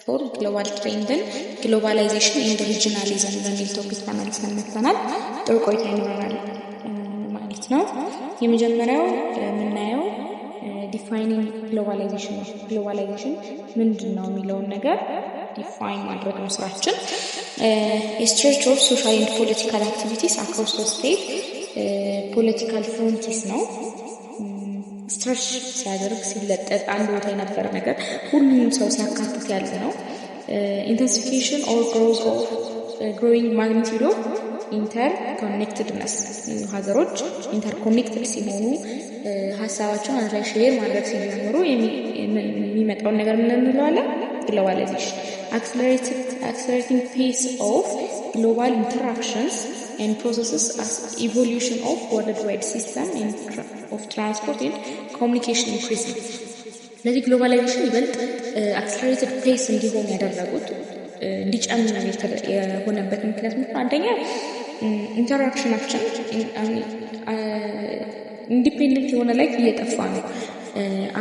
ፎር ግሎባል ትሬንድን ግሎባላይዜሽን ኤንድ ሪጂናሊዝም በሚል ቶፒክ ተመልሰን መጥተናል። ጥሩ ቆይታ ይኖረናል ማለት ነው። የመጀመሪያው የምናየው ዲፋይኒንግ ግሎባላይዜሽን ነው። ግሎባላይዜሽን ምንድን ነው የሚለውን ነገር ዲፋይን ማድረግ ነው ስራችን። ስትሬች ኦፍ ሶሻል ኤንድ ፖለቲካል አክቲቪቲስ አክሮስ ዘ ስቴት ፖለቲካል ፍሮንቲስ ነው። ስትሬች ሲያደርግ ሲለጠጥ አንድ ቦታ የነበረ ነገር ሁሉም ሰው ሲያካትት ያለ ነው። ኢንተንሲፊኬሽን ኦር ግሮዝ ኦፍ ግሮዊንግ ማግኒቲዩድ ኦፍ ኢንተርኮኔክትድነስ ሀገሮች ኢንተርኮኔክትድ ሲሆኑ ሀሳባቸውን አንድ ላይ ሼር ማድረግ ሲጀምሩ የሚመጣውን ነገር ምን እንለዋለን? ግሎባላይዜሽን። accelerating pace of global interactions and processes as evolution of worldwide system of transport and communication increasing. ስለዚህ ግሎባላይዜሽን ይበልጥ accelerated pace እንዲሆን ያደረጉት እንዲጨምር የሆነበት ምክንያት ምንድነው? አንደኛ ኢንተራክሽናችን ኢንዲፔንደንት የሆነ ላይ እየጠፋ ነው።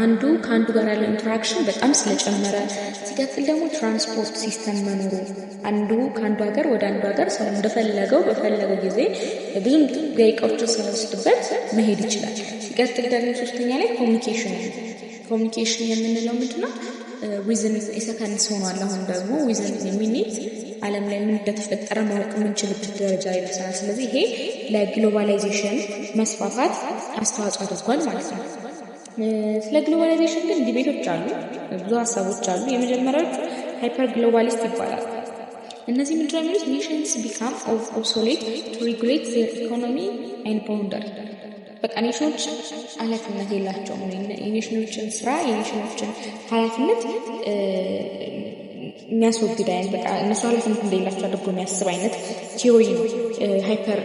አንዱ ከአንዱ ጋር ያለው ኢንተራክሽን በጣም ስለጨመረ፣ ሲቀጥል ደግሞ ትራንስፖርት ሲስተም መኖሩ አንዱ ከአንዱ ሀገር ወደ አንዱ ሀገር ሰው እንደፈለገው በፈለገው ጊዜ ብዙም ደቂቃዎችን ሳይወስድበት መሄድ ይችላል። ሲቀጥል ደግሞ ሶስተኛ ላይ ኮሚኒኬሽን የምንለው ምንድነው? ዊዝን የሰከንድስ ሆኗል። አሁን ደግሞ ዊዝን የሚኒት ዓለም ላይ ምን እንደተፈጠረ ማወቅ የምንችልበት ደረጃ ይደርሳል። ስለዚህ ይሄ ለግሎባላይዜሽን መስፋፋት አስተዋጽኦ አድርጓል ማለት ነው። ስለ ግሎባላይዜሽን ግን ዲቤቶች አሉ፣ ብዙ ሀሳቦች አሉ። የመጀመሪያዎቹ ሃይፐር ግሎባሊስት ይባላል። እነዚህ ምንድነው የሚሉት? ኔሽንስ ቢካም ኦብሶሌት ቱ ሬጉሌት ዜር ኢኮኖሚ ኤንድ ባውንደሪ። በቃ ኔሽኖች ኃላፊነት የላቸውም። የኔሽኖችን ስራ የኔሽኖችን ኃላፊነት የሚያስወግድ አይነት በቃ እነሱ ኃላፊነት እንደሌላቸው አድርጎ የሚያስብ አይነት ቲዮሪ ነው ሃይፐር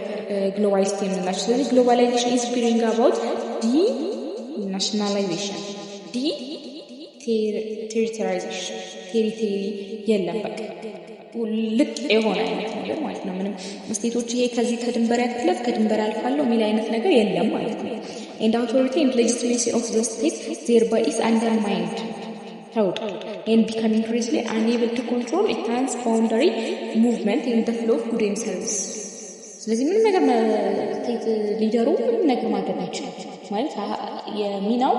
ግሎባሊስት የምንላቸው። ስለዚህ ግሎባላይዜሽን ኢዝ ብሪንግ አባውት ናሽናላይዜሽን ቴሪቶሪያላይዜሽን ቴሪቶሪ የለም በቃ ልቅ የሆነ አይነት ነገር ማለት ነው። ምንም ስቴቶች ይሄ ከዚህ ከድንበር ያክለፍ ከድንበር ያልፋለው የሚል አይነት ነገር የለም ማለት ነው። and authority and legitimacy of the state thereby is undermined and becoming increasingly unable to control a transboundary movement in the flow of goods and services. ስለዚህ ምንም ነገር ስቴት ሊደሩ ምንም ነገር ማድረግ አይችልም ማለት የሚናው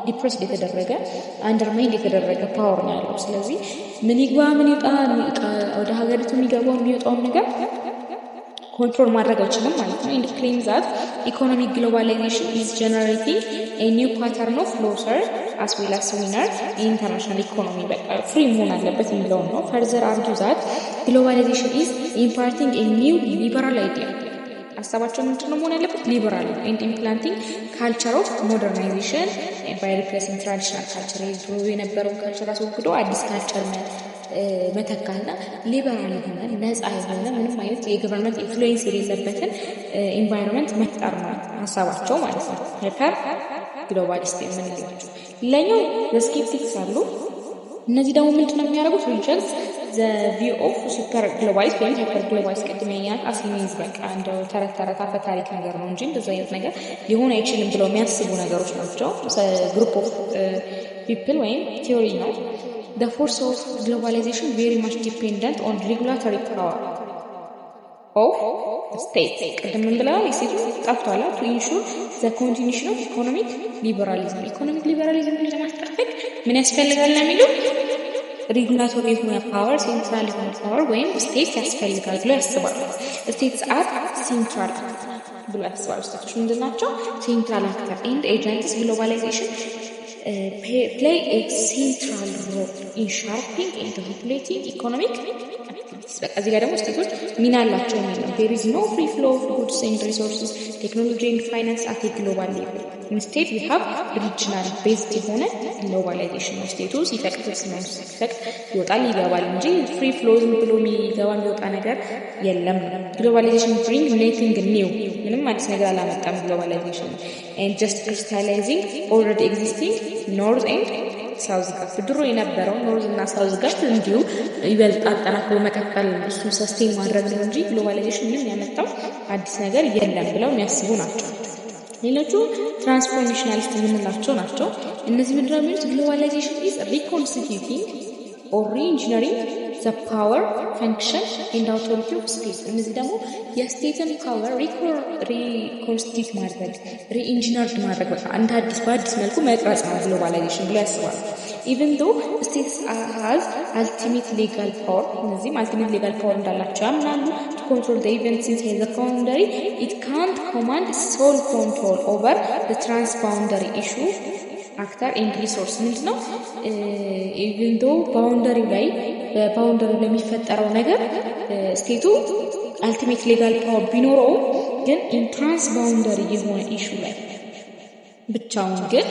ዲፕረስ የተደረገ አንደርማይንድ የተደረገ ፓወር ነው ያለው። ስለዚህ ምን ይግባ ምን ይውጣ ወደ ሀገሪቱ የሚገባው የሚወጣው ነገር ኮንትሮል ማድረግ አይችልም ማለት ነው። and claim that economic globalization is generating a new pattern of loser as well as winner in international economy በቃ ፍሪ መሆን አለበት የሚለው ነው። further argue that globalization is imparting a new liberal idea ሀሳባቸው ምንድነው መሆን ያለበት? ሊበራል and implanting culture of modernization by replacing traditional culture ድሮ የነበረውን ካልቸር አስወግዶ አዲስ ካልቸር መተካትና ሊበራል የሆነ ነፃ የሆነ ምንም አይነት የገቨርንመንት ኢንፍሉዌንስ የሌለበትን ኢንቫይሮንመንት መፍጠር ነው ሀሳባቸው ማለት ነው። ሃይፐር ግሎባሊስት የምንላቸው ሌላኛው ስኬፕቲክስ አሉ። እነዚህ ደግሞ ምንድነው የሚያደርጉት? ሪጀክት the view of super globalist ወይም ሃይፐር ግሎባሊስት ቅድመኛት አስሚዝ በቃ እንደው ተረት አፈ ታሪክ ነገር ነው እንጂ እንደዛ አይነት ነገር ሊሆን አይችልም ብለው የሚያስቡ ነገሮች ናቸው። ግሩፕ ኦፍ ፒፕል ወይም ቲዮሪ ነው። The force of globalization very much dependent on regulatory power of state. ቅድም ብለናል የስቴቱ ጠፍቷል to ensure the continuation of economic liberalism. economic liberalism ለማስጠበቅ ምን ያስፈልጋል ነው የሚለው? ሬጉላቶሪ የሆነ ፓወር ሴንትራል የሆነ ፓወር ወይም ስቴት ያስፈልጋል ብሎ ያስባሉ። ስቴትስ አር ሴንትራል ብሎ ያስባሉ። ስቴቶች ምንድን ናቸው? ሴንትራል አክተር ኤንድ ኤጀንትስ ግሎባላይዜሽን play a central role in shaping and regulating economic activities. በቃ እዚህ ጋር ደግሞ ስቴቶች ሚና አላቸው ማለት ነው። there is no free flow of goods and resources, technology and finance at a global level. Instead we have regional based የሆነ ግሎባላይዜሽን ነው። ስቴቱ ሲፈቅድ ይወጣል ይገባል እንጂ ፍሪ ፍሎ ዝም ብሎ የሚገባ የሚወጣ ነገር የለም። ግሎባላይዜሽን bring nothing new ምንም አዲስ ነገር አላመጣም ግሎባላይዜሽን and just crystallizing already existing ኖርዝ ኤንድ ሳውዝ ጋፕ ድሮ የነበረው ኖርዝ እና ሳውዝ ጋፕ እንዲሁ ይበልጥ አጠናክሮ መቀጠል እሱ ሰስቴን ማድረግ ነው እንጂ ግሎባላይዜሽን ምንም ያመጣው አዲስ ነገር የለም ብለው የሚያስቡ ናቸው። ሌሎቹ ትራንስፎርሜሽናሊስት የምንላቸው ናቸው። እነዚህ ምንድነው የሚሉት? ግሎባላይዜሽን ኢዝ ሪኮንስቲቲዩቲንግ or re-engineering the power, function and authority of state. እነዚህ ደግሞ የስቴትን ፓወር ሪኮንስቲት ማድረግ ሪ-ኢንጂነርድ ማድረግ በቃ እንደ አዲስ በአዲስ መልኩ መቅረጽ ነው ግሎባላይዜሽን ብሎ ያስባል። even though states has ultimate legal power እነዚህም ultimate legal power እንዳላቸው ያምናሉ to control the events inside the boundary, it can't command sole control over the transboundary issue actor and resource ምንድነው even though boundary ላይ በባውንደሪ ላይ የሚፈጠረው ነገር ስቴቱ ultimate legal power ቢኖረው ግን in transboundary የሆነ ኢሹ ላይ ብቻውን ግን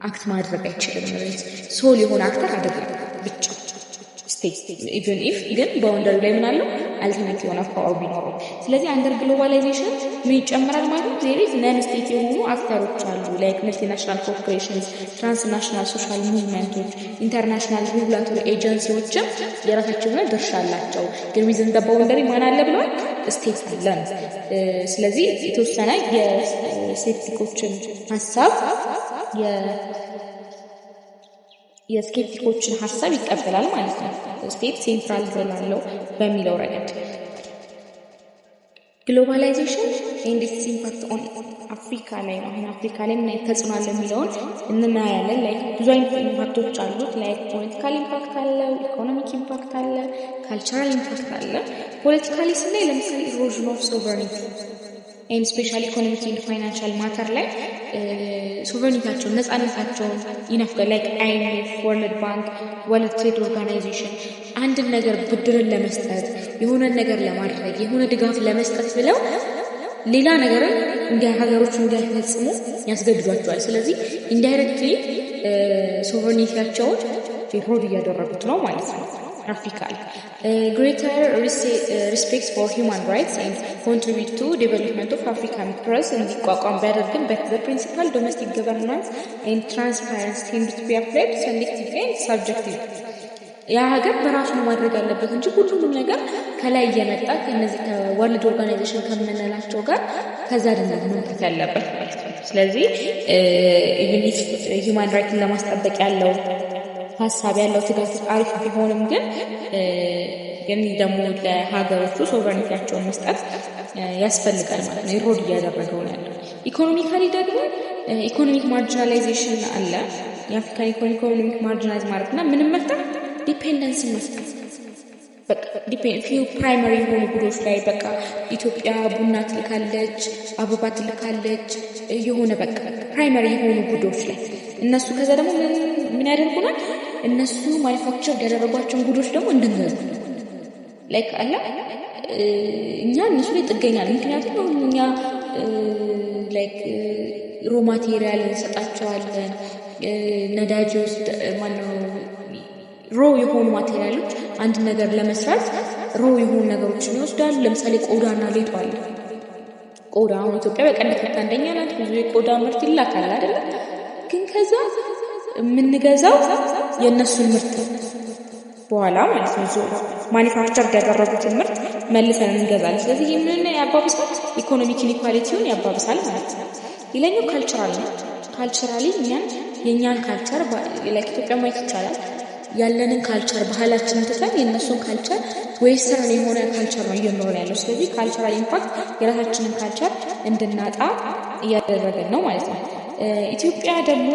አክት ማድረግ አይችልም ማለት ሶል የሆነ አክተር አይደለም ብቻ ስቴት even if ግን ባውንደሪ ላይ ምን አለው አልቲሜት የሆነ ፓወር ቢኖረው። ስለዚህ አንደር ግሎባላይዜሽን ምን ይጨምራል ማለት there is non state የሆኑ አክተሮች አሉ like multinational corporations, transnational social movements, international regulatory agencies የራሳቸው የሆነ ድርሻ አላቸው። ግን within the boundary ማን አለ ብሏል ስቴት አለ። ስለዚህ የተወሰነ የሴፕቲኮችን ሐሳብ የስኬፕቲኮችን ሐሳብ ይቀበላል ማለት ነው። ስቴት ሴንትራል ሮል አለው በሚለው ረገድ ግሎባላይዜሽን ኤንድ ኢትስ ኢምፓክት ኦን አፍሪካ ላይ ነው። አፍሪካ ላይ ምን አይነት ተጽዕኖ አለው የሚለውን እናያለን። ላይክ ብዙ አይነት ኢምፓክቶች አሉት። ላይክ ፖለቲካል ኢምፓክት አለ፣ ኢኮኖሚክ ኢምፓክት አለ፣ ካልቸራል ኢምፓክት አለ። ፖለቲካሊ ስናይ ለምሳሌ ኢሮዥን ኦፍ ሶቨሬኒቲ and special economic and financial matter like sovereignty ነፃነታቸውን ይነፍጋል። like IMF, World Bank, World Trade Organization አንድ ነገር ብድርን ለመስጠት የሆነ ነገር ለማድረግ የሆነ ድጋፍ ለመስጠት ብለው ሌላ ነገር ሀገሮች እንዲያፈጽሙ ያስገድዷቸዋል። ስለዚህ ኢንዳይሬክትሊ ሶቨreignty-ያቸውን ሪፖርት እያደረጉት ነው ማለት ነው። Africa. Greater respect for human rights and contribute to development of African press and better than the principal domestic governance and transparency seem to be applied selective and subjective. ያ ሀገር በራሱ ማድረግ ያለበት እንጂ ሁሉንም ነገር ከላይ እየመጣ ከነዚህ ከወርልድ ኦርጋናይዜሽን ከምንላቸው ጋር ከዛ ደግሞ መምጣት ያለበት። ስለዚህ ኢቭን ኢፍ ሂውማን ራይትን ለማስጠበቅ ያለው ሐሳብ ያለው ትጋት አሪፍ ቢሆንም ግን ደግሞ ለሀገሮቹ ሶቨሬኒቲያቸውን መስጠት ያስፈልጋል ማለት ነው። ኢሮድ እያደረገው ነው ያለው። ኢኮኖሚካሊ ደግሞ ኢኮኖሚክ ማርጂናላይዜሽን አለ። የአፍሪካን ኢኮኖሚክ ማርጂናላይዝ ማድረግና ምንም መፍጠር ዲፔንደንስ መፍጠር በቃ ፊው ፕራይመሪ የሆኑ ጉዶች ላይ በቃ ኢትዮጵያ ቡና ትልካለች፣ አበባ ትልካለች፣ የሆነ በቃ ፕራይመሪ የሆኑ ጉዶች ላይ እነሱ ከዛ ደግሞ ምን ያደርጉናል? እነሱ ማኒፋክቸር ያደረጓቸውን ጉዶች ደግሞ እንድንገዛ ላይክ አለ እኛ እነሱ ላይ ጥገኛ ነን። ምክንያቱም እኛ ላይክ ሮ ማቴሪያል እንሰጣቸዋለን። ነዳጅ ውስጥ ማነው ሮ የሆኑ ማቴሪያሎች አንድ ነገር ለመስራት ሮ የሆኑ ነገሮችን ይወስዳሉ። ለምሳሌ ቆዳና ሌጦ አለ። ቆዳ አሁን ኢትዮጵያ በቀንድ አንደኛ ናት። ብዙ የቆዳ ምርት ይላካል አይደል? ግን ከዛ የምንገዛው የእነሱን ምርት በኋላ ማለት ነው ዞሮ ማኒፋክቸር ያደረጉትን ምርት መልሰን እንገዛለን። ስለዚህ ይሄንን ያባብሳል፣ ኢኮኖሚክ ኢኒኳሊቲውን ያባብሳል ማለት ነው። ሌላኛው ካልቸራል ነው። ካልቸራሊ የኛን ካልቸር ለኢትዮጵያ ማየት ይቻላል። ያለንን ካልቸር ባህላችንን ትተን የእነሱን ካልቸር ዌስተርን የሆነ ካልቸር ነው እየኖርን ያለው። ስለዚህ ካልቸራል ኢምፓክት የራሳችንን ካልቸር እንድናጣ እያደረገን ነው ማለት ነው። ኢትዮጵያ ደግሞ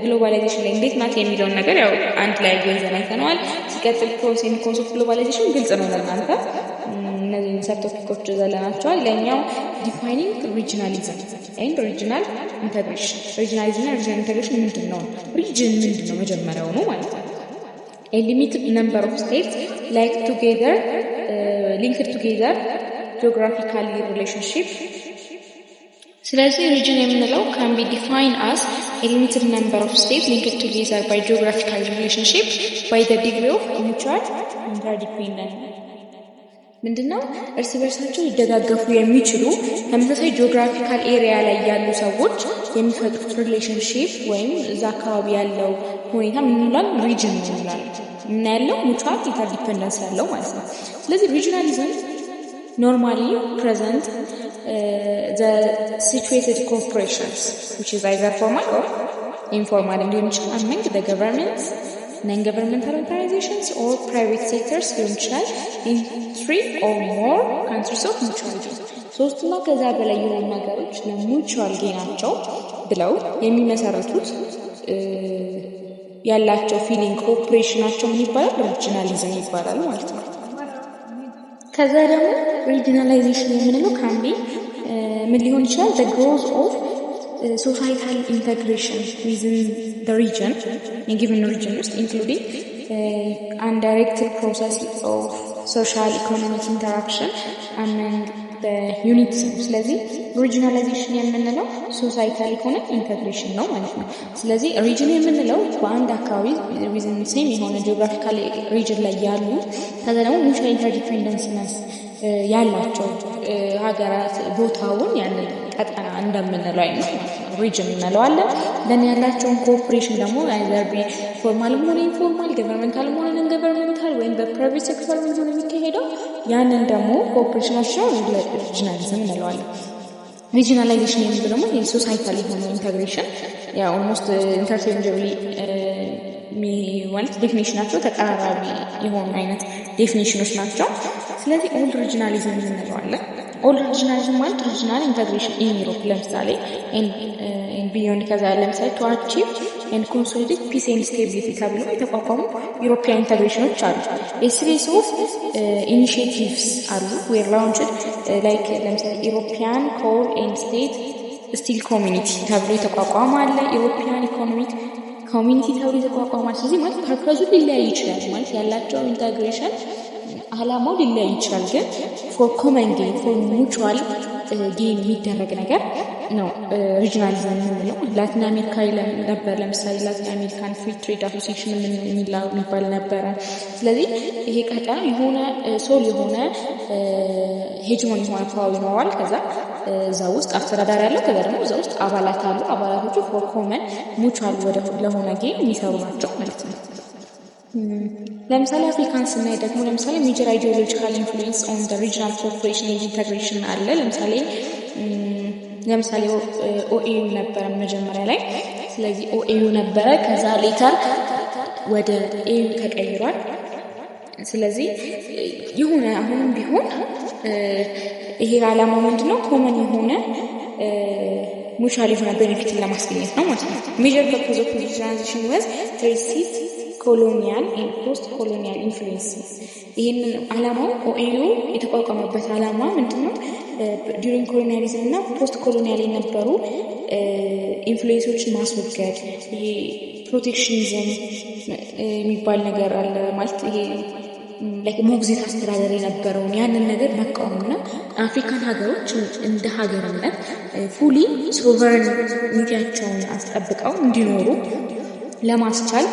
ግሎባላይዜሽን ላይ እንዴት ናት የሚለውን ነገር ያው አንድ ላይ ገንዘብ አይተነዋል። ሲቀጥል ፕሮስ ኤንድ ኮንስ ኦፍ ግሎባላይዜሽን ግልጽ ነው ለእናንተ። እነዚህ ሰርቲፊኬቶች ዘለናቸዋል። ለኛው ዲፋይኒንግ ሪጂናሊዝም ኤንድ ሪጂናል ኢንተግሬሽን። ሪጂናሊዝም እና ሪጂናል ኢንተግሬሽን ምንድነው? ሪጅን ምንድነው መጀመሪያው ነው ማለት ነው። a limited number of states like together linked together geographically relationship. ስለዚህ ሪጅን የምንለው can be defined as a limited number of states linked together by geographical relationship by the degree of mutual interdependence. ምንድነው? እርስ በርሳቸው ሊደጋገፉ የሚችሉ ተመሳሳይ ጂኦግራፊካል ኤሪያ ላይ ያሉ ሰዎች የሚፈጥሩት ሪሌሽንሺፕ ወይም እዛ አካባቢ ያለው ሁኔታ ምን ይላል? ሪጅን ይላል። ምን ያለው ሙቹዋል ኢንተርዲፔንደንስ ያለው ማለት ነው። ስለዚህ ሪጂናሊዝም normally present the situated corporations which is either formal or ኢንፎርማል ሊሆን ይችላል among the governments, non-governmental organizations or private sectors ሊሆን ይችላል in 3 or more countries of mutual gain ሶስትና ከዛ በላይ የሆኑ ነገሮች ለሙቹዋል ጌናቸው ብለው የሚመሰረቱት ያላቸው ፊሊንግ ኮኦፕሬሽናቸው ምን ይባላል ሪጂናሊዝም ይባላል ማለት ነው። ከዛ ደግሞ ሪጂናላይዜሽን የምንለው ካምቢ ምን ሊሆን ይችላል the growth of societal integration within the region in given region including undirected process of social economic interaction among the units ስለዚህ ሪጂናላይዜሽን የምንለው ሶሳይታል ኢኮኖሚክ ኢንተግሬሽን ነው ማለት ነው። ስለዚህ ሪጅን የምንለው በአንድ አካባቢ within same የሆነ ጂኦግራፊካል ሪጅን ላይ ያሉ ከዛ ደግሞ ሙቹዋል ኢንተርዲፔንደንስ ያላቸው ሀገራት ቦታውን ያንን ቀጠና እንደምንለው አይነት ሪጅን እንለዋለን። ደን ያላቸውን ኮኦፕሬሽን ደግሞ አይዘር ቢ ፎርማል ሆነ ኢንፎርማል ገቨርንመንታል ሆነ ነን ገቨርንመንታል ወይም በፕራይቬት ሴክተር ሆነ የሚካሄደው ያንን ደግሞ ኮኦፕሬሽናቸው ሪጂናሊዝም እንለዋለን። ሪጂናላይዜሽን የሚለው ደግሞ የሶሳይታል የሆነ ኢንተግሬሽን ያ ኦልሞስት ኢንተርቼንጀብሊ ማለት ዴፊኒሽናቸው ተቀራራቢ የሆኑ አይነት ዴፊኒሽኖች ናቸው። ስለዚህ ኦል ሪጂናሊዝም እንለዋለን። ኦል ሪጂናሊዝም ማለት ሪጂናል ኢንተግሬሽን ኢን ዩሮፕ ለምሳሌ ኢን ቢዮንድ ከዛ ለምሳሌ ቱ አቺቭ ኤንድ ኮንሶሊዴት ፒስ ኤንድ ስቴቢሊቲ ተብሎ የተቋቋሙ ዩሮፒያን ኢንተግሬሽኖች አሉ። ኤስሪስ ኦፍ ኢኒሺዬቲቭስ አሉ ዌር ላውንችድ ላይክ ለምሳሌ ዩሮፒያን ኮል ኤንድ ስቴት ስቲል ኮሚኒቲ ተብሎ የተቋቋመ አለ። ዩሮፒያን ኢኮኖሚክ ኮሚኒቲ ተብሎ የተቋቋመ። ስለዚህ ማለት ፐርፐዙ ሊለያይ ይችላል ማለት ያላቸው ኢንተግሬሽን አላማው ሊለያይ ይችላል፣ ግን ፎር ኮመን ጌን ፎር ሙቹዋል ጌን የሚደረግ ነገር ነው ሪጂናሊዝም የምንለው። ላቲን አሜሪካ ነበር ለምሳሌ ላቲን አሜሪካን ፍሪ ትሬድ አሶሲዬሽን የሚባል ነበረ። ስለዚህ ይሄ ቀጠና የሆነ ሶል የሆነ ሄጅሞኒ የሆነ ፓወር ይኖራል። ከዛ እዛ ውስጥ አስተዳዳሪ ያለው ከዛ ደግሞ እዛ ውስጥ አባላት አሉ። አባላቶቹ ፎር ኮመን ሙቹዋል ለሆነ ጌን የሚሰሩ ናቸው ማለት ነው። ለምሳሌ አፍሪካን ስናይ ደግሞ ለምሳሌ ሜጀር አይዲዮሎጂካል ኢንፍሉዌንስ ኦን ዘ ሪጂናል ኮኦፕሬሽን ኤንድ ኢንተግሬሽን አለ። ለምሳሌ ኦኤዩ ነበረ መጀመሪያ ላይ። ስለዚህ ኦኤዩ ነበረ፣ ከዛ ሌተር ወደ ኤዩ ተቀይሯል። ስለዚህ የሆነ አሁንም ቢሆን ይሄ ዓላማው ምንድነው ኮመን የሆነ ሙቹዋል የሆነ ቤኔፊትን ለማስገኘት ነው ማለት ነው። ሜጀር ፐርፖዝ ኦፍ ትራንዚሽን ዋዝ to resist ኮሎኒያል ኤንድ ፖስት ኮሎኒያል ኢንፍሉዌንስ። ይሄንን ዓላማው ኦኤዩ የተቋቋመበት ዓላማ ምንድነው? ዲዩሪንግ ኮሎኒያሊዝም እና ፖስት ኮሎኒያል የነበሩ ኢንፍሉዌንሶችን ማስወገድ። ይሄ ፕሮቴክሽኒዝም የሚባል ነገር አለ ማለት ይሄ ላይክ ሞግዚት አስተዳደር የነበረውን ያንን ነገር መቃወምና አፍሪካን ሀገሮች እንደ ሀገርነት ፉሊ ሶቨረኒቲያቸውን አስጠብቀው እንዲኖሩ ለማስቻል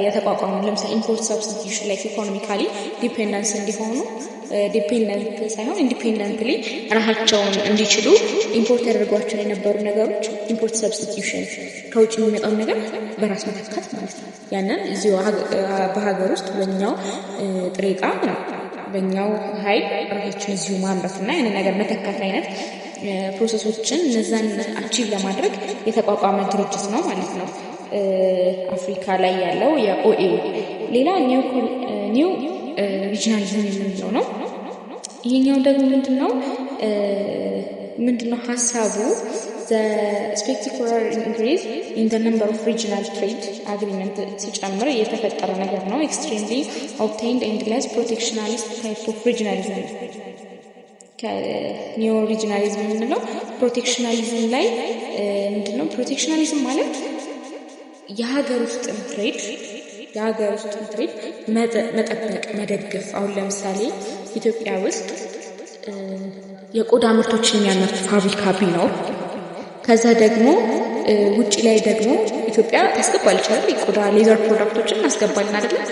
የተቋቋሙ ለምሳሌ ኢምፖርት ሰብስቲቲዩሽን ላይ ኢኮኖሚካሊ ዲፔንደንስ እንዲሆኑ ዲፔንደንት ሳይሆን ኢንዲፔንደንትሊ ራሳቸውን እንዲችሉ ኢምፖርት ያደርጓቸው የነበሩ ነገሮች ኢምፖርት ሰብስቲቲዩሽን ከውጭ የሚመጣውን ነገር በራስ መተካት ማለት ነው። ያንን እዚሁ በሀገር ውስጥ በእኛው ጥሬ ዕቃ በእኛው ኃይል ራሳችን እዚሁ ማምረትና ያንን ነገር መተካት አይነት ፕሮሰሶችን እነዛን አቺቭ ለማድረግ የተቋቋመ ድርጅት ነው ማለት ነው አፍሪካ ላይ ያለው የኦኤዩ። ሌላ ኒው ሪጂናሊዝም የምንለው ነው። ይሄኛው ደግሞ ምንድነው ሀሳቡ the spectacular increase in the number of regional trade agreement ሲጨምር የተፈጠረ ነገር ነው። extremely obtained and less protectionist type of regionalism ከኒዮ ሪጂናሊዝም የምንለው ፕሮቴክሽናሊዝም ላይ ምንድነው? ፕሮቴክሽናሊዝም ማለት የሀገር ውስጥ ትሬድ መጠበቅ መደገፍ። አሁን ለምሳሌ ኢትዮጵያ ውስጥ የቆዳ ምርቶችን የሚያመርት ፋብሪካ ቢኖር ከዛ ደግሞ ውጪ ላይ ደግሞ ኢትዮጵያ ታስገባለች አይደል? የቆዳ ሌዘር ፕሮዳክቶችን እናስገባለን አይደል?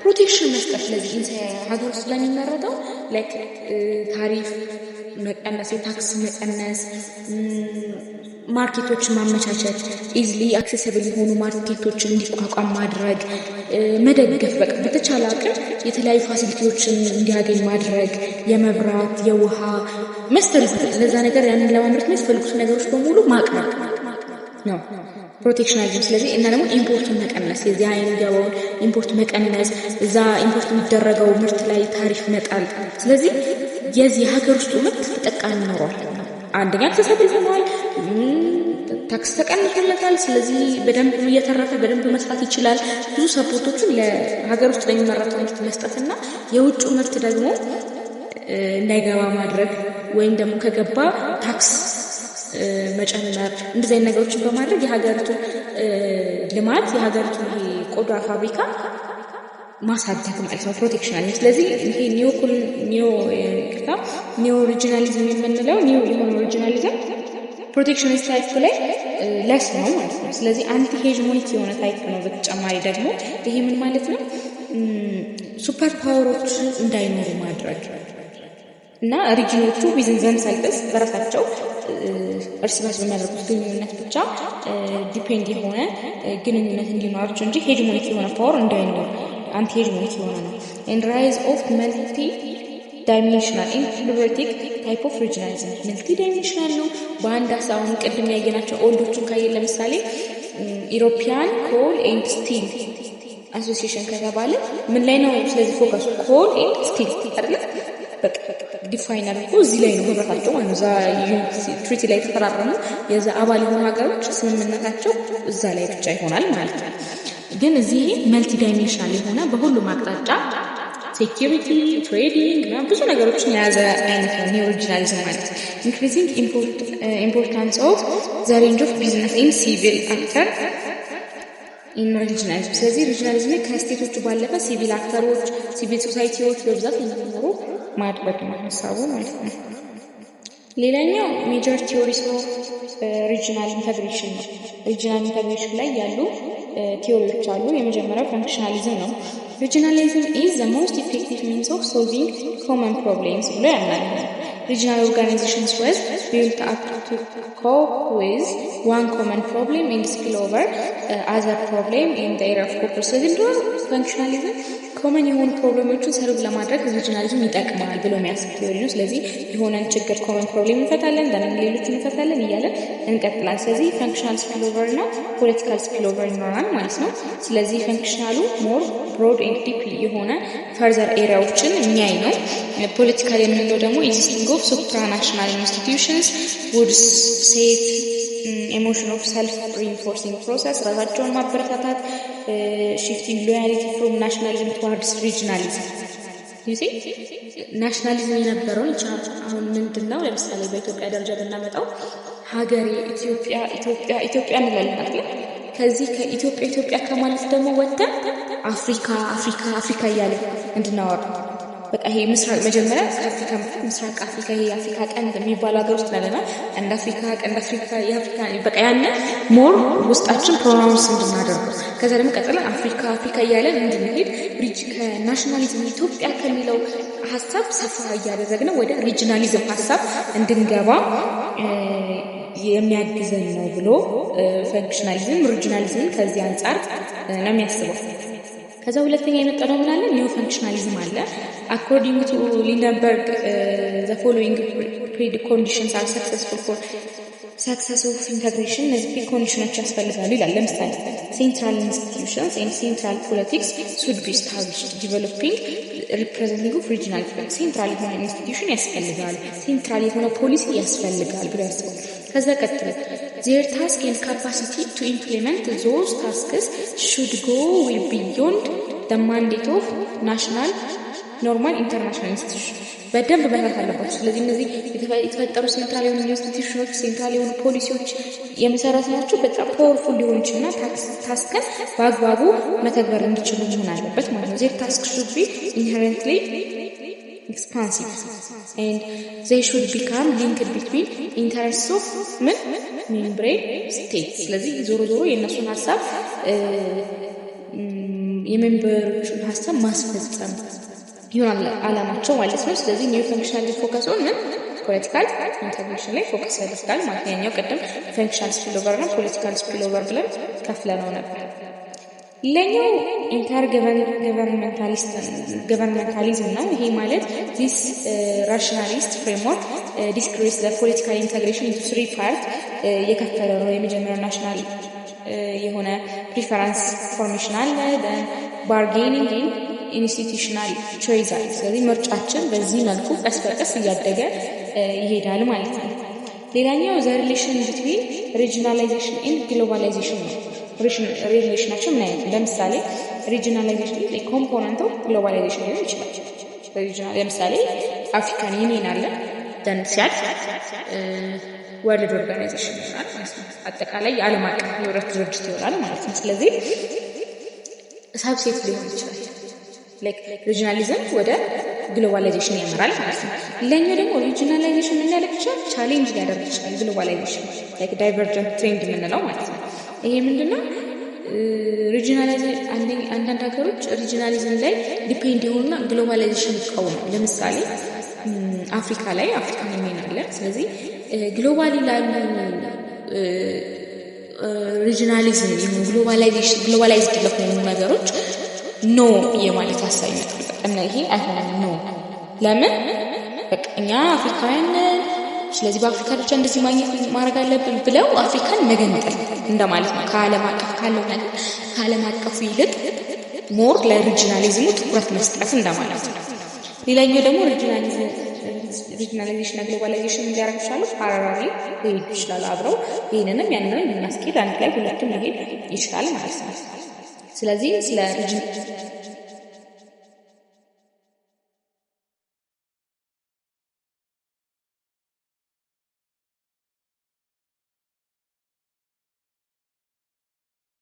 ፕሮቴክሽን መስጠት ለዚህ ሀገር ውስጥ ለሚመረተው ላይክ ታሪፍ መቀነስ፣ የታክስ መቀነስ፣ ማርኬቶችን ማመቻቸት፣ ኢዝሊ አክሰሲብል የሆኑ ማርኬቶችን እንዲቋቋም ማድረግ፣ መደገፍ። በቃ በተቻለ አቅም የተለያዩ ፋሲሊቲዎችን እንዲያገኝ ማድረግ፣ የመብራት፣ የውሃ መስተል ለዛ ነገር ያንን ለማምረት የሚያስፈልጉት ነገሮች በሙሉ ማቅረብ። ነው ፕሮቴክሽናሊዝም። ስለዚህ እና ደግሞ ኢምፖርቱን መቀነስ፣ የዚህ አይነት ገባውን ኢምፖርት መቀነስ፣ እዛ ኢምፖርት የሚደረገው ምርት ላይ ታሪፍ መጣል። ስለዚህ የዚህ ሀገር ውስጥ ምርት ተጠቃሚ ኖሯል። አንደኛ ተሰብል ሆኗል፣ ታክስ ተቀንሶለታል። ስለዚህ በደንብ እየተረፈ በደንብ መስራት ይችላል። ብዙ ሰፖርቶችን ለሀገር ውስጥ ለሚመረተው ምርት መስጠትና የውጭ ምርት ደግሞ እንዳይገባ ማድረግ ወይም ደግሞ ከገባ ታክስ መጨመር፣ እንደዚህ አይነት ነገሮችን በማድረግ የሀገሪቱ ልማት የሀገሪቱ ቆዳ ፋብሪካ ማሳደግ ማለት ነው ፕሮቴክሽናሊዝም። ስለዚህ ይሄ ኒዮ ሪጂናሊዝም የምንለው ኒዮ የሆነ ሪጂናሊዝም ፕሮቴክሽኒስት ታይፕ ላይ ለስ ነው ማለት ነው። ስለዚህ አንቲ ሄጅሞኒክ የሆነ ታይፕ ነው። በተጨማሪ ደግሞ ይሄ ምን ማለት ነው? ሱፐር ፓወሮች እንዳይኖሩ ማድረግ እና ሪጂኖቹ ዊዝን ዘምሰልቭስ በራሳቸው እርስ በርስ በሚያደርጉት ግንኙነት ብቻ ዲፔንድ የሆነ ግንኙነት እንዲኖራቸው እንጂ ሄጅሞኒክ የሆነ ፓወር እንዳይኖር አንቲ ሄጅሞኒክ የሆነ ነው። ኤንድ ራይዝ ኦፍ መልቲ ዳይሜንሽናል ኢንፍሉዌቲክ ታይፕ ኦፍ ሪጂናሊዝም መልቲ ዳይሜንሽናል ነው። በአንድ ሀሳብ ቅድም ያየናቸው ኦልዶቹን ካየን ለምሳሌ ኢሮፒያን ኮል ኤንድ ስቲል አሶሲዬሽን ከተባለ ምን ላይ ነው? ስለዚህ ፎከሱ ኮል ኤንድ ስቲል አይደል? በቃ ዲፋይን አድርጎ እዚህ ላይ ነው ህብረታቸው ማለት ነው። እዛ ትሪቲ ላይ ተፈራረሙ የዛ አባል የሆኑ ሀገሮች ስምምነታቸው እዛ ላይ ብቻ ይሆናል ማለት ነው። ግን እዚህ መልቲ ዳይሜንሽናል የሆነ በሁሉም አቅጣጫ ሴኪሪቲ፣ ትሬዲንግ እና ብዙ ነገሮችን የያዘ አይነት ነው ኒዮ ሪጂናሊዝም ማለት። ኢንክሪዚንግ ኢምፖርታንስ ኦፍ ዘ ሬንጅ ኦፍ ቢዝነስ ኢን ሲቪል አክተር ኢን ሪጂናሊዝም። ስለዚህ ሪጂናሊዝም ከስቴቶቹ ባለፈ ሲቪል አክተሮች፣ ሲቪል ሶሳይቲዎች በብዛት እንዲኖሩ ማድረግ ነው ሀሳቡ ማለት ነው። ሌላኛው ሜጀር ቲዮሪስ ኦፍ ሪጂናል ኢንተግሬሽን ነው። ሪጂናል ኢንተግሬሽን ላይ ያሉ ቲዮሪዎች አሉ። የመጀመሪያው ፈንክሽናሊዝም ነው። ሪጂናሊዝም ኢዝ ዘ ሞስት ኢፌክቲቭ ሚንስ ኦፍ ሶልቪንግ ኮመን ፕሮብሌምስ ብሎ ያምናል። Regional organizations were built up to cope with one common problem and spill over other problem in the area of cooperation. Functionalism ኮመን የሆኑ ፕሮብሌሞችን ሰርቭ ለማድረግ ሪጂናሊዝም ይጠቅማል ብሎ የሚያስብ ቲዮሪ ነው። ስለዚህ የሆነን ችግር ኮመን ፕሮብሌም እንፈታለን፣ ደንም ሌሎችን እንፈታለን እያለ እንቀጥላለን። ስለዚህ ፈንክሽናል ስፒልኦቨር እና ፖለቲካል ስፒልኦቨር ይኖራል ማለት ነው። ስለዚህ ፈንክሽናሉ ሞር ብሮድ ኤንድ ዲፕ የሆነ ፈርዘር ኤሪያዎችን የሚያይ ነው። ፖለቲካል የምንለው ደግሞ ኤግዚስቲንግ ኦፍ ሱፕራናሽናል ኢንስቲትዩሽንስ ውድ ሴት ኢሞሽን ኦፍ ሰልፍ ሪኢንፎርሲንግ ፕሮሰስ ራሳቸውን ማበረታታት shifting loyalty from nationalism towards regionalism. you see ናሽናሊዝም የነበረውን አሁን ምንድነው ለምሳሌ በኢትዮጵያ ደረጃ ብናመጣው ሀገሬ ኢትዮጵያ እንላለን አይደል? ከዚህ ከኢትዮጵያ ከማለት ደግሞ ወጥተን አፍሪካ እያለ እንድናወራ በቃ ይሄ ምስራቅ መጀመሪያ ከአፍሪካ ምስራቅ አፍሪካ ይሄ አፍሪካ ቀንድ የሚባል ሀገር ውስጥ ነውና እንደ አፍሪካ ቀንድ አፍሪካ የአፍሪካ በቃ ያነ ሞር ውስጣችን ፕሮናውንስ እንድናደርገው ከዛ ደግሞ ቀጥለን አፍሪካ እያለን እንድንሄድ ከናሽናሊዝም ኢትዮጵያ ከሚለው ሀሳብ ሰፋ እያደረግነው ወደ ሪጂናሊዝም ሀሳብ እንድንገባ የሚያግዘን ነው ብሎ ፈንክሽናሊዝም ሪጂናሊዝም ከዚህ አንጻር ነው የሚያስበው። ከዛ ሁለተኛ የመጣው ምን አለ? ኒው ፈንክሽናሊዝም አለ። አኮርዲንግ ቱ ሊንደንበርግ ዘ ፎሎዊንግ ፕሪኮንዲሽንስ አር ሰክሰስፉል ፎር ሰክሰስ ኦፍ ኢንተግሬሽን። እነዚህ ፕሪኮንዲሽኖች ያስፈልጋሉ ይላል። ለምሳሌ ሴንትራል ኢንስቲትዩሽንስ ኤንድ ሴንትራል ፖለቲክስ ሹድ ቢ ስታብሊሽድ ዲቨሎፒንግ ሪፕሬዘንቲንግ ኦፍ ሪጂናል ሴንትራል የሆነ ኢንስቲትዩሽን ያስፈልጋል፣ ሴንትራል የሆነ ፖሊሲ ያስፈልጋል ብሎ ያስባል። ከዛ ቀጥሎ their task and capacity to implement those tasks should go well beyond the mandate of national normal international institution. በደንብ መስራት አለባቸው። ስለዚህ እነዚህ የተፈጠሩ ሴንትራል የሆኑ ኢንስቲትዩሽኖች ሴንትራል የሆኑ ፖሊሲዎች የመሰረት ናቸው። በጣም ፓወርፉል ሊሆን ይችላልና ታስከን በአግባቡ መተግበር እንዲችሉ መሆን አለበት ማለት ነው። their task should be inherently expansive and they should become linked between interests of member states. ስለዚህ ዞሮ የእነሱን ሀሳብ የሜምበሮቹን ሀሳብ ማስፈጸም ይሆናል አላማቸው ማለት ነው። ስለዚህ ኒው ፈንክሽናል ፎከስ ኦን ፖለቲካል ኢንተግሬሽን ላይ ፎከስ ያደርጋል ማለት ነው። ያኛው ቀደም ፈንክሽናል ስፒልኦቨር እና ፖለቲካል ስፒልኦቨር ብለን ከፍለነው ነበር። ሌላኛው ኢንተር ገቨርንመንታሊዝም ነው። ይሄ ማለት ዚስ ራሽናሊስት ፍሬምወርክ ዲስክሪስ ፖለቲካል ኢንተግሬሽን ኢንቱ 3 ፓርት የከፈለ ነው። የመጀመሪያው ናሽናል የሆነ ፕሪፈረንስ ፎርሜሽን አለ። ባርጌኒንግ ኢንስቲቱሽናል ቾይስ አለ። ስለዚህ ምርጫችን በዚህ መልኩ ቀስ በቀስ እያደገ ይሄዳል ማለት ነው። ሌላኛው ዘ ሪሌሽን ቢትዊን ሪጂናላይዜሽን ኤንድ ግሎባላይዜሽን ነው። ሪሌሽናቸው ምን አይነት? ለምሳሌ ሪጂናላይዜሽን ኮምፖነንት ኦፍ ግሎባላይዜሽን ሊሆን ይችላል። ለምሳሌ አፍሪካን ዩኒየን አለ ደን ሲያድ ወርልድ ኦርጋናይዜሽን ይሆናል ማለት ነው። አጠቃላይ የዓለም አቀፍ የህብረት ድርጅት ይሆናል ማለት ነው። ስለዚህ ሳብሴት ሊሆን ይችላል። ሪጂናሊዝም ወደ ግሎባላይዜሽን ያመራል ማለት ነው። ሌላኛው ደግሞ ሪጂናላይዜሽን ምን ሊያደርግ ይችላል? ቻሌንጅ ሊያደርግ ይችላል ግሎባላይዜሽን ዳይቨርጀንት ትሬንድ የምንለው ማለት ነው። ይሄ ምንድነው? አንዳንድ ሀገሮች ሪጂናሊዝም ላይ ዲፔንድ የሆኑና ግሎባላይዜሽን ይቃወሙ። ለምሳሌ አፍሪካ ላይ አፍሪካን ዩኒየን አለ። ስለዚህ ግሎባሊ ላሉ ሪጂናሊዝም ይሁን ግሎባላይዝድ ለሆኑ ነገሮች ኖ የማለት ሀሳብ ይመጣል። እና ይሄ አይሆንም ነው። ለምን? በቃ እኛ አፍሪካውያን ስለዚህ በአፍሪካ ብቻ እንደዚህ ማድረግ አለብን ብለው አፍሪካን መገንጠል እንደማለት ነው። ከዓለም አቀፍ ካለው ነገር ከዓለም አቀፉ ይልቅ ሞር ለሪጂናሊዝሙ ትኩረት መስጠት እንደማለት ነው። ሌላኛው ደግሞ ሪጂናላይዜሽን እና ግሎባላይዜሽን እንዲያደርግ ይችላሉ። ፓራራሊ ሊሄዱ ይችላሉ አብረው። ይህንንም ያንንም የሚያስኬድ አንድ ላይ ሁለቱም ሊሄድ ይችላል ማለት ነው። ስለዚህ ስለ